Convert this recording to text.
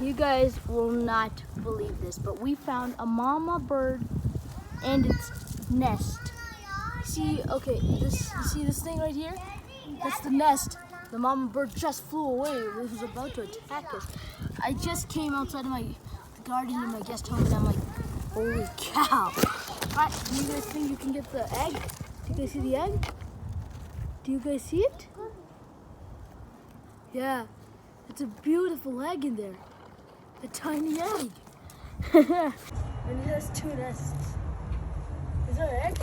You guys will not believe this, but we found a mama bird and its nest. See, okay, you see this thing right here? That's the nest. The mama bird just flew away. It was about to attack us. I just came outside of my garden in my guest home and I'm like, holy cow. Alright, do you guys think you can get the egg? Do you guys see the egg? Do you guys see it? Yeah, it's a beautiful egg in there. A tiny egg. And it has two nests. Is there an egg?